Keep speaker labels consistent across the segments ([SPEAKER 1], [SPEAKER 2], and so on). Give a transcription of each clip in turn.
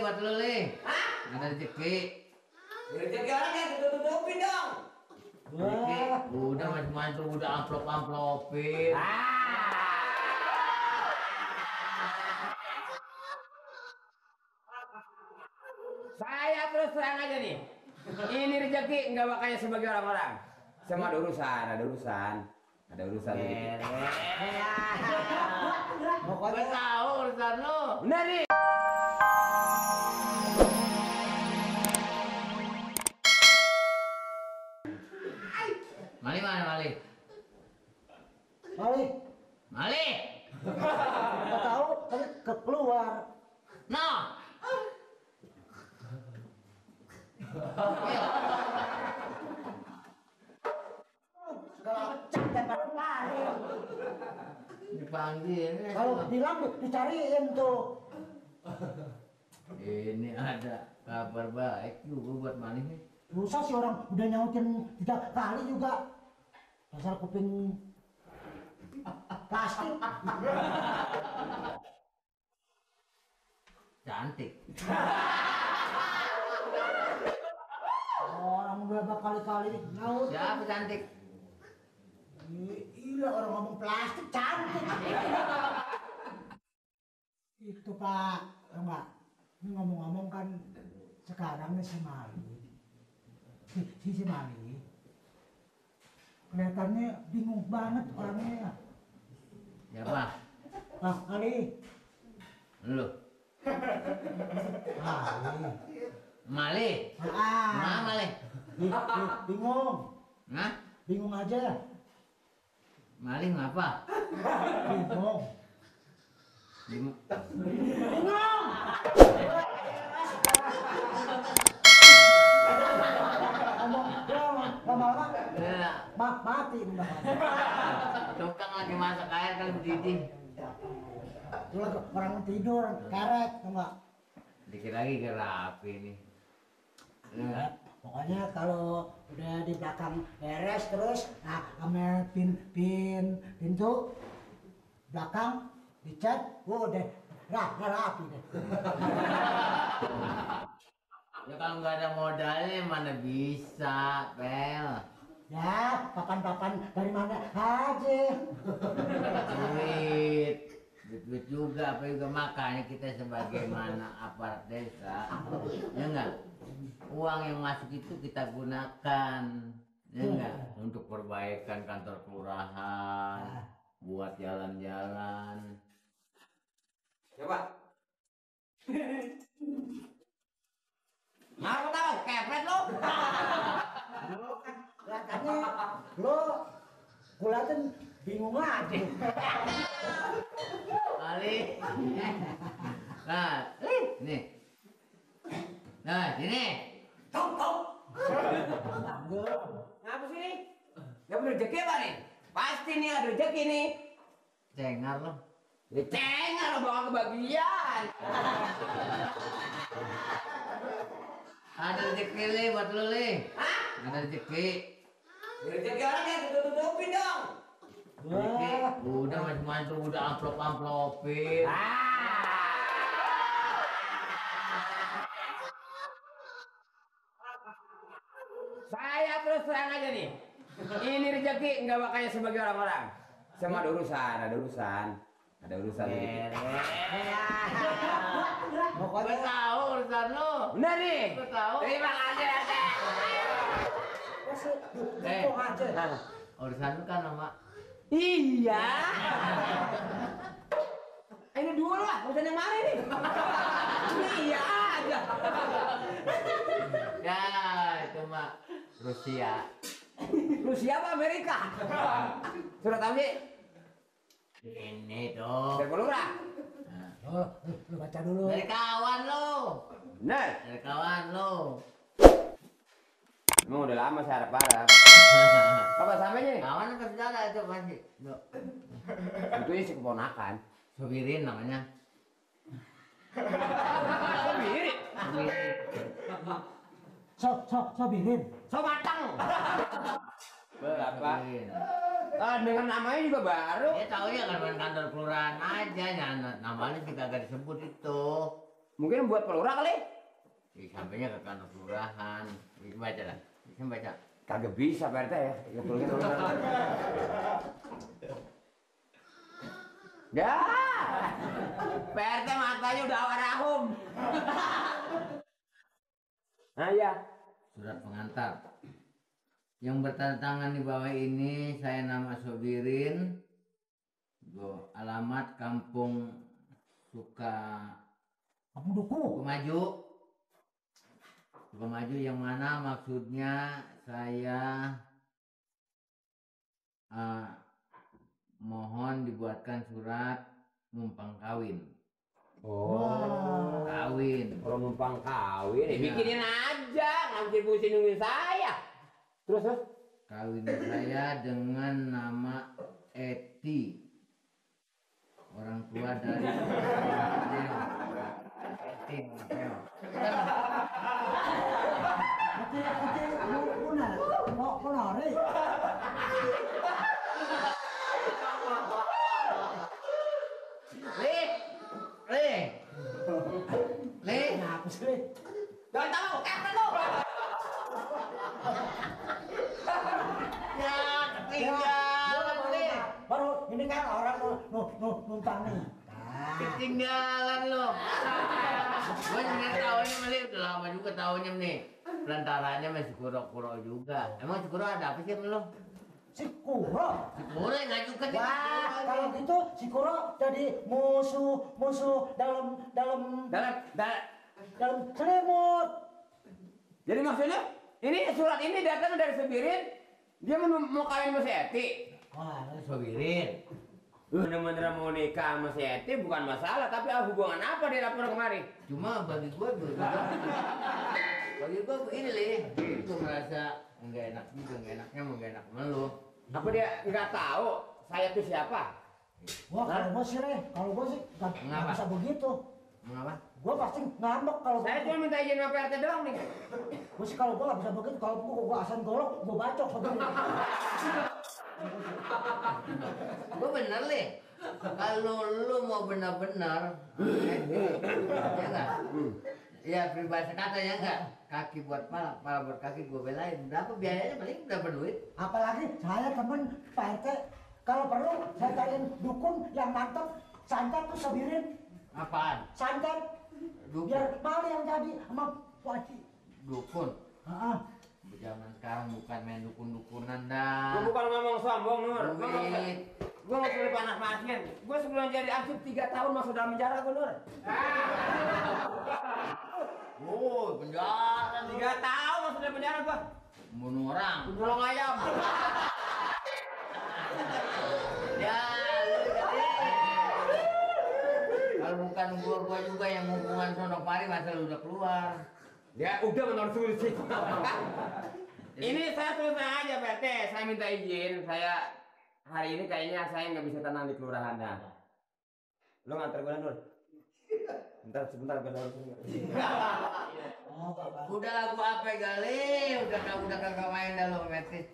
[SPEAKER 1] buat lu, Li.
[SPEAKER 2] Hah?
[SPEAKER 1] Ada rezeki.
[SPEAKER 2] Rezeki orang yang tutup-tutupin dong.
[SPEAKER 1] Rezeki. Udah macam-macam udah amplop-amplopin.
[SPEAKER 2] Saya terus terang aja nih. Ini rezeki nggak bakal sebagai orang-orang. Semua ada urusan, ada urusan. Ada urusan rezeki.
[SPEAKER 1] Pokoknya tahu urusan lu.
[SPEAKER 2] Benar nih.
[SPEAKER 1] Mali mana Mali?
[SPEAKER 3] Mali,
[SPEAKER 1] Mali.
[SPEAKER 3] nggak tahu tadi keluar.
[SPEAKER 1] No. Dipanggil.
[SPEAKER 3] Kalau bilang dicariin tuh.
[SPEAKER 1] Ini ada kabar baik juga buat Mali nih.
[SPEAKER 3] Susah sih orang udah nyautin 3 kali juga. Dasar kuping plastik.
[SPEAKER 1] Cantik.
[SPEAKER 3] Orang udah berkali-kali nyaut.
[SPEAKER 1] Siapa cantik?
[SPEAKER 3] Iya orang ngomong plastik cantik. Itu Pak, enggak. Ini ngomong-ngomong kan sekarang nih si Mali. Si Mali. Kelihatannya bingung banget orangnya.
[SPEAKER 1] Siapa?
[SPEAKER 3] Ah, Ali.
[SPEAKER 1] Lu.
[SPEAKER 3] Ali.
[SPEAKER 1] Mali. Mana Mali?
[SPEAKER 3] Bingung.
[SPEAKER 1] Hah?
[SPEAKER 3] Bingung aja.
[SPEAKER 1] Mali ngapa?
[SPEAKER 3] Bingung.
[SPEAKER 1] Bingung.
[SPEAKER 3] Bingung. Lama-lama
[SPEAKER 1] Ya,
[SPEAKER 3] mati udah.
[SPEAKER 1] tukang lagi masak air kali mendidih.
[SPEAKER 3] Lu orang tidur karet enggak.
[SPEAKER 1] Dikit lagi ke rapi nih.
[SPEAKER 3] Ya, pokoknya kalau udah di belakang beres terus nah sama pintu belakang dicat udah rapi deh.
[SPEAKER 1] Ya kalau nggak ada modalnya mana bisa, Pel.
[SPEAKER 3] Ya, papan-papan dari mana aja.
[SPEAKER 1] Duit juga, apa juga makanya kita sebagaimana aparat desa, ya enggak? Uang yang masuk itu kita gunakan, ya enggak? Untuk perbaikan kantor kelurahan, buat jalan-jalan.
[SPEAKER 2] Coba. Mau tahu kepet lo?
[SPEAKER 3] Kelihatannya lo kelihatan bingung aja.
[SPEAKER 1] Ali, nah, nih, nah sini.
[SPEAKER 2] Tok. Ngapa sih nih? Gak punya rezeki apa nih? Pasti nih ada rezeki nih.
[SPEAKER 1] Cengar lo.
[SPEAKER 2] Cengar lo bawa kebagian.
[SPEAKER 1] Ada rezeki Li buat lu Li.
[SPEAKER 2] Hah?
[SPEAKER 1] Ada rezeki.
[SPEAKER 2] Rezeki orang yang tutup-tutupin dong.
[SPEAKER 1] Rezeki. Udah macam-macam udah amplop-amplopin.
[SPEAKER 2] Saya terus terang aja nih. Ini rezeki nggak bakal sebagai orang-orang. Semua ada urusan, ada urusan. Ada urusan rezeki.
[SPEAKER 1] Pokoknya tahu urusan lu.
[SPEAKER 2] Benar nih.
[SPEAKER 1] Gua tahu.
[SPEAKER 2] Terima kasih ya.
[SPEAKER 3] Bingung aja.
[SPEAKER 1] Urusan lu kan sama.
[SPEAKER 2] Iya. Ini dulu lah, urusan yang mana nih? Iya aja.
[SPEAKER 1] Ya itu mah Rusia.
[SPEAKER 2] Rusia apa Amerika? Surat apa sih?
[SPEAKER 1] Ini tuh.
[SPEAKER 2] Dari Lurah.
[SPEAKER 3] Oh, lu baca dulu.
[SPEAKER 1] Dari kawan lu.
[SPEAKER 2] Benar.
[SPEAKER 1] Dari kawan lu.
[SPEAKER 2] Emang udah lama saya harap-harap. Apa samanya nih?
[SPEAKER 1] Kawan apa saudara itu pasti. Loh,
[SPEAKER 2] Itu isi keponakan.
[SPEAKER 1] Sobirin namanya.
[SPEAKER 2] Sendiri.
[SPEAKER 1] Sobirin.
[SPEAKER 3] Sobirin.
[SPEAKER 2] So matang. Berapa?
[SPEAKER 1] Sobirin.
[SPEAKER 2] Dengan namanya juga baru.
[SPEAKER 1] Ya tahu ya kan main kantor kelurahan aja, namanya kita agak disebut itu.
[SPEAKER 2] Mungkin buat pelurah kali.
[SPEAKER 1] Sampainya ke kantor kelurahan. Baca dah. Bisa baca.
[SPEAKER 2] Kagak bisa Pak RT ya. Ya. Pak RT matanya udah awarahum. Nah ya.
[SPEAKER 1] Surat pengantar. Yang bertanda tangan di bawah ini saya nama Sobirin. Alamat Kampung Sukamaju. Sukamaju yang mana maksudnya saya mohon dibuatkan surat numpang kawin.
[SPEAKER 2] Oh.
[SPEAKER 1] Kawin.
[SPEAKER 2] Kalau numpang kawin,
[SPEAKER 1] Iya.
[SPEAKER 2] bikinin aja, nggak mesti pusing nungguin saya. Terus?
[SPEAKER 1] Kawin saya dengan nama Eti. Orang tua dari Eti. Le,
[SPEAKER 3] Kenapa sih, Le?
[SPEAKER 2] Gak tahu, lo.
[SPEAKER 1] ya ketinggalan Le.
[SPEAKER 3] Baru ini kan orang numpang nih.
[SPEAKER 1] Ketinggalan lo. Gue juga tahunya Meli udah lama juga tahunya nih. Pelantarannya masih kuro-kuro juga. Emang si kuro ada apa sih sama lo?
[SPEAKER 3] Si Kuro.
[SPEAKER 1] Si kuro yang ngajukan dia.
[SPEAKER 3] Wah, kalau gitu si Kuro jadi musuh dalam selimut.
[SPEAKER 2] Jadi maksudnya, ini surat ini datang dari Sebirin, dia mau kawin sama si Eti.
[SPEAKER 3] Wah,
[SPEAKER 1] Sobirin.
[SPEAKER 2] Bener-bener mau nikah sama si Eti bukan masalah, tapi hubungan apa dia lapor kemari?
[SPEAKER 1] Cuma bagi gue begini Le. Gue merasa nggak enak juga, nggak enaknya mau nggak enak sama lo.
[SPEAKER 2] Apa dia nggak tahu saya tuh siapa?
[SPEAKER 3] wah kalau gue sih, Le, kalau gue sih nggak
[SPEAKER 1] Mengapa?
[SPEAKER 3] bisa begitu.
[SPEAKER 1] Mengapa?
[SPEAKER 3] Gue pasti ngambek kalau
[SPEAKER 2] Saya cuma minta izin sama PRT doang nih.
[SPEAKER 3] gue sih kalau gue nggak bisa begitu. Kalau gue asal golok, gue bacok begini.
[SPEAKER 1] Gue bener Le. Kalau lu mau benar-benar, ya enggak? Ya peribahasa kata ya enggak? Kaki buat pala, pala buat kaki gue belain. Berapa biayanya paling berapa duit?
[SPEAKER 3] Apalagi saya temen Pak RT, kalau perlu saya cariin dukun yang mantap, santet tuh Sobirin,
[SPEAKER 1] Apaan?
[SPEAKER 3] santet,
[SPEAKER 1] Dukun.
[SPEAKER 3] biar malu yang jadi sama Wajib.
[SPEAKER 1] Dukun.
[SPEAKER 3] Heeh.
[SPEAKER 1] Zaman sekarang bukan main dukun-dukunan
[SPEAKER 2] Gue
[SPEAKER 1] dah.
[SPEAKER 2] bukan ngomong sombong Nur.
[SPEAKER 1] Duit.
[SPEAKER 2] Gue mau suruh anak pasien. Gue sebelum jadi arsip 3 tahun masuk dalam penjara gue Nur.
[SPEAKER 1] Oh, penjara
[SPEAKER 2] 3 tahun masuk dalam penjara gue.
[SPEAKER 1] bunuh orang.
[SPEAKER 2] Nyolong ayam.
[SPEAKER 1] Ya, lu jadi. Kalau bukan gua juga yang hubungan sono pari masa lu udah keluar.
[SPEAKER 2] Ya udah menurut sulit sih. Ini saya selesai aja PRT. Saya minta izin. Saya hari ini kayaknya saya nggak bisa tenang di kelurahan dah. Lo nganter gue Nur. Sebentar gue harus.
[SPEAKER 1] Udah lagu apa gali? Udah kagak main dah lo metis.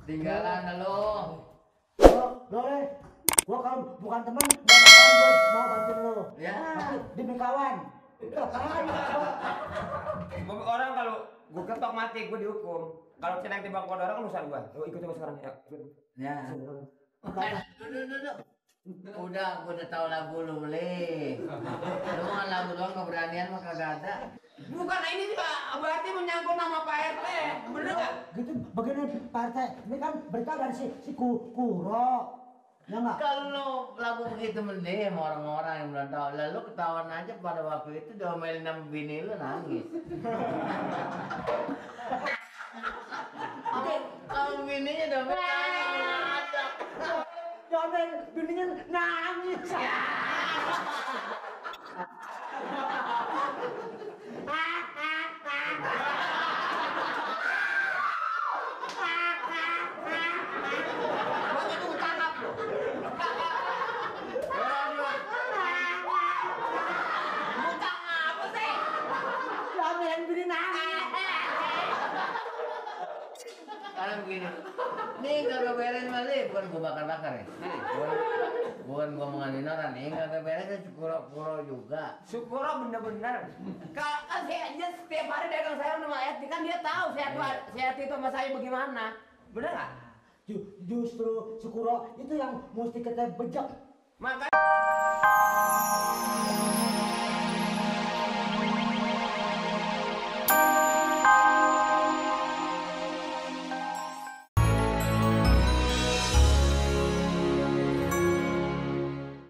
[SPEAKER 1] Tinggalan dah lo.
[SPEAKER 3] Lo Le, gua kalau bukan teman, gak bakalan gua mau bantuin lo.
[SPEAKER 1] Ya.
[SPEAKER 3] Tapi demi kawan. Apaan?
[SPEAKER 2] Orang kalau gue ketok mati gue dihukum. Kalau celeng timbang kode orang urusan gue. Lo ikut gue sekarang ya.
[SPEAKER 1] Ya. Duduk. Udah, gua udah tahu lagu lu beli. Lu mah lagu doang keberanian mah kagak ada.
[SPEAKER 2] Bukan ini juga berarti menyangkut nama Pak RT. Bener nggak?
[SPEAKER 3] Gitu begini Pak RT, ini kan berita dari si Kuro. Ya enggak?
[SPEAKER 1] Kalau lagu begitu mending sama orang-orang yang belum tahu. Lalu ketahuan aja pada waktu itu diomelin sama bini lu nangis. Kalau bininya diomelin ada.
[SPEAKER 3] Domel bininya nangis.
[SPEAKER 2] Gua tuh tangkap lo. Bukan apa sih?
[SPEAKER 3] Domel bini nangis.
[SPEAKER 1] Sekarang begini, nih kagak beres mali, bukan gua bakar-bakar ya. Gua bukan gua ngomongin orang nih, kagak beres kan Sukuro juga.
[SPEAKER 2] Sukuro bener-bener. Kan saya aja setiap hari dagang sayur sama Eti, kan dia tahu sehat itu sama saya bagaimana. Bener nggak?
[SPEAKER 3] Justru Sukuro itu yang mesti kita bejek.
[SPEAKER 2] Makanya